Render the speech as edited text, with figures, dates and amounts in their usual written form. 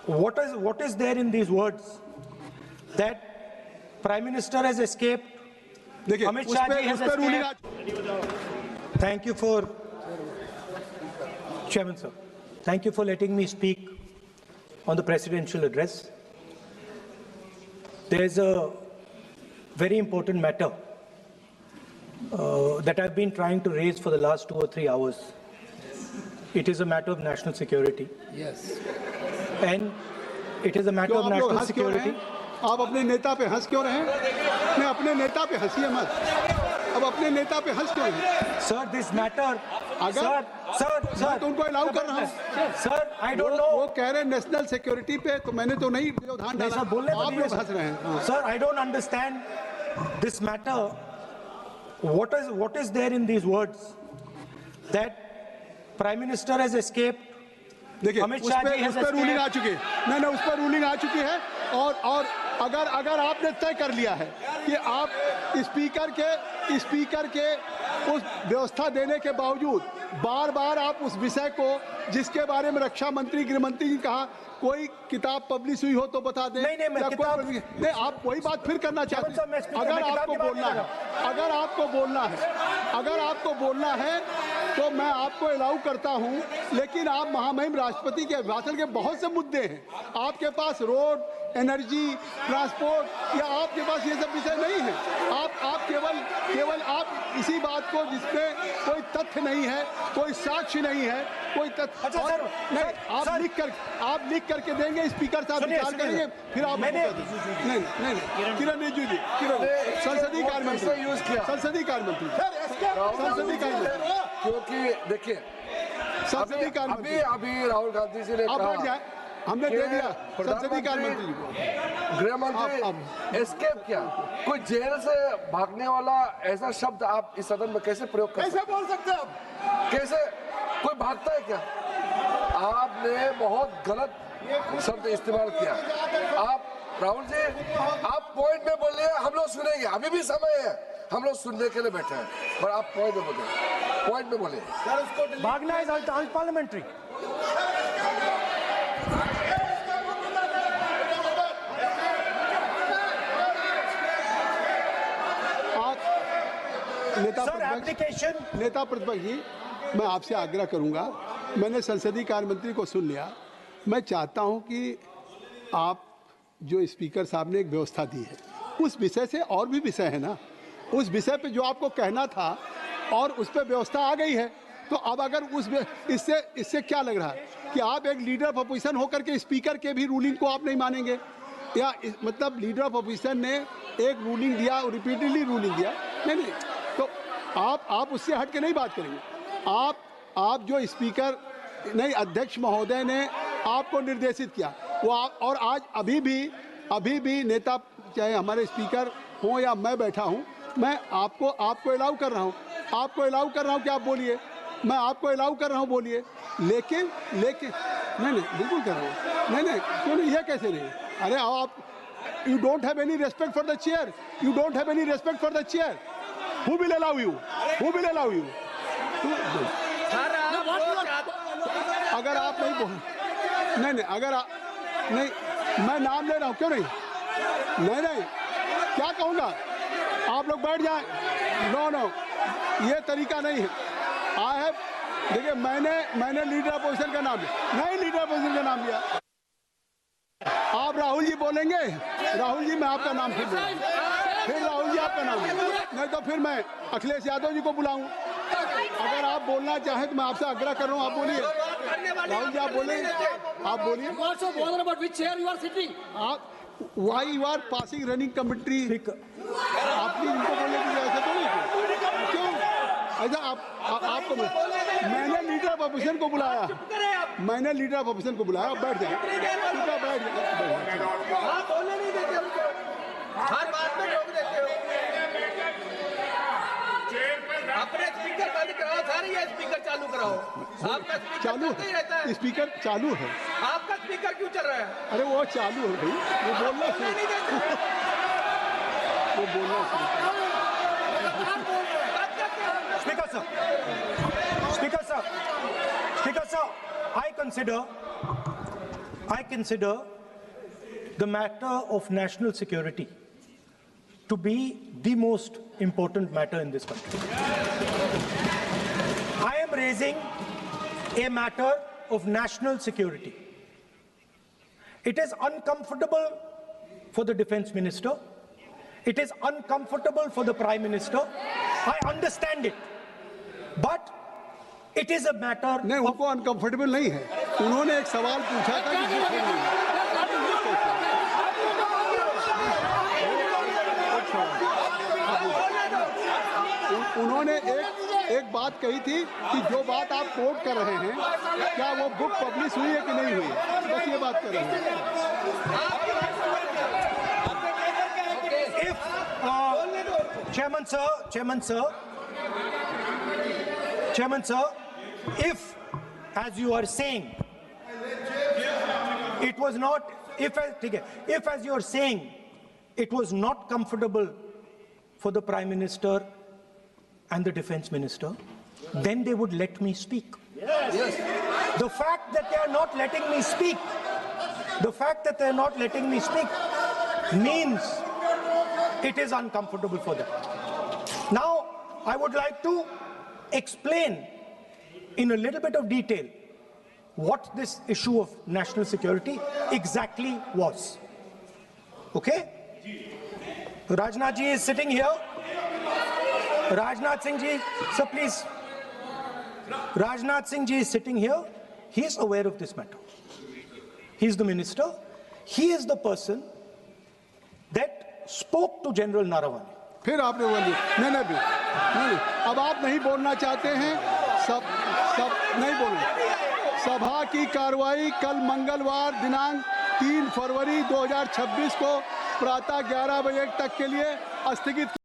what is there in these words that Prime Minister has escaped? Amit Shah ji has escaped. Thank you for, Chairman sir, thank you for letting me speak on the presidential address. There is a very important matter that I've been trying to raise for the last 2 or 3 hours. It is a matter of national security. Yes. And it is a matter of national security. आप अपने नेता पे हंस क्यों रहे हैं? मैं अपने नेता पे हंसिए मत. अब अपने नेता पे हंस क्यों रहे? Sir, this matter. अगर Sir, तो उनको अलाउ कर रहा हूँ. Sir, I don't know. वो कह रहे हैं नेशनल सिक्योरिटी पे, तो मैंने तो नहीं व्यवधान डाला. आप लोग हंस रहे हैं. Sir, I don't understand this matter. What is there in these words that Prime Minister has escaped? देखिए, उस पर रूलिंग आ चुकी है. नहीं, उस पर रूलिंग आ चुकी है. और अगर आपने तय कर लिया है कि आप स्पीकर के उस व्यवस्था देने के बावजूद बार बार आप उस विषय को, जिसके बारे में रक्षा मंत्री, गृह मंत्री ने कहा कोई किताब पब्लिश हुई हो तो बता दें. नहीं, आप वही बात फिर करना चाहते हैं. अगर आपको बोलना है तो मैं आपको अलाउ करता हूं, लेकिन आप महामहिम राष्ट्रपति के अभिभाषण के बहुत से मुद्दे हैं. आपके पास रोड, एनर्जी, ट्रांसपोर्ट, या आपके पास ये सब विषय नहीं है. आप केवल आप इसी बात को, जिसमें कोई तथ्य नहीं है, कोई साक्ष्य नहीं है, कोई तथ्य नहीं, आप लिख करके देंगे, स्पीकर साहब विचार करेंगे, फिर आप नहीं किरण रिजिजू जी, संसदीय कार्य मंत्री, क्योंकि देखिए अभी राहुल गांधी जी ने कहा, हमने दे दिया संसदीय कार्य मंत्री को. गृह मंत्री एस्केप किया. कोई जेल से भागने वाला ऐसा शब्द आप इस सदन में कैसे प्रयोग कर सकते हैं? कैसे बोल सकते हैं आप? कैसे कोई भागता है क्या? आपने बहुत गलत शब्द इस्तेमाल किया. आप राहुल जी, आप पॉइंट में बोलिए, हम लोग सुनेंगे. अभी भी समय है, हम लोग सुनने के लिए बैठे हैं, पर आप पॉइंट में बोलिए. भागना इज अनपार्लियामेंट्री. नेता प्रतिपक्ष जी, मैं आपसे आग्रह करूंगा. मैंने संसदीय कार्य मंत्री को सुन लिया. मैं चाहता हूं कि आप जो स्पीकर साहब ने एक व्यवस्था दी है, उस विषय से, और भी विषय है ना, उस विषय पे जो आपको कहना था और उस पर व्यवस्था आ गई है, तो अब अगर इससे क्या लग रहा है कि आप एक लीडर ऑफ अपोजिशन होकर के स्पीकर के भी रूलिंग को आप नहीं मानेंगे? या मतलब लीडर ऑफ अपोजिशन ने एक रूलिंग दिया और रिपीटेडली रूलिंग दिया, नहीं, तो आप उससे हट के नहीं बात करेंगे. आप जो स्पीकर नहीं, अध्यक्ष महोदय ने आपको निर्देशित किया वो और आज अभी भी नेता, चाहे हमारे स्पीकर हों या मैं बैठा हूं, मैं आपको अलाउ कर रहा हूं कि आप बोलिए. मैं आपको अलाउ कर रहा हूं, बोलिए. लेकिन नहीं, बिल्कुल कर रहा हूं. नहीं, क्यों नहीं? ये कैसे नहीं? अरे आप, you don't have any respect for the chair. Who will allow you? अगर आप नहीं बोल, नहीं, अगर आप नहीं, मैं नाम ले रहा हूँ, क्यों नहीं? क्या कहूँगा? आप लोग बैठ जाएं. नो, ये तरीका नहीं है. देखिए, मैंने लीडर अपोजिशन का नाम लिया. आप राहुल जी बोलेंगे, राहुल जी मैं आपका नाम फिर राहुल जी आपका नाम, नहीं तो फिर मैं अखिलेश यादव जी को बुलाऊं. अगर आप बोलना चाहें तो मैं आपसे आग्रह कर रहा हूं, आप बोलिए. राहुल जी आप बोलिए. आप why you are passing running commentary? आपने इनको बोलने की ऐसा तो नहीं, क्यों ऐसा? आपको मैंने लीडर ऑफ अपोजिशन को बुलाया, बैठ जाए. हर बात में रोक देते हो. अपने स्पीकर बंद कराओ, सारे ये स्पीकर चालू कराओ. आपका स्पीकर चालू है, स्पीकर चालू है. आपका स्पीकर क्यों चल रहा है? अरे वो चालू है भाई, वो बोलना Speaker sir, I consider I consider the matter of national security to be the most important matter in this country. I am raising a matter of national security. It is uncomfortable for the defense minister. It is uncomfortable for the prime minister. I understand it. But it is a matter. नहीं, उनको uncomfortable नहीं है. उन्होंने एक सवाल पूछा था कि जिसमें नहीं है. उन्होंने एक बात कही थी कि जो बात आप कोट कर रहे हैं, क्या वो बुक पब्लिश हुई है कि नहीं हुई है, बस ये बात कर रहे हैं. Chairman sir, if, as you are saying, it was not, if as you are saying, it was not comfortable for the Prime Minister and the Defense Minister, then they would let me speak. Yes. The fact that they are not letting me speak, means it is uncomfortable for them. Now, I would like to explain in a little bit of detail what this issue of national security exactly was. Okay? Rajnath ji is sitting here. Rajnath Singh ji, sir, please. Rajnath Singh ji is sitting here. He is aware of this matter. He is the minister. He is the person that spoke to General Naravane. फिर आपने बोल दिया नहीं, अब आप नहीं बोलना चाहते हैं, सब नहीं बोलना. सभा की कार्रवाई कल मंगलवार दिनांक 3 फरवरी 2026 को प्रातः 11 बजे तक के लिए स्थगित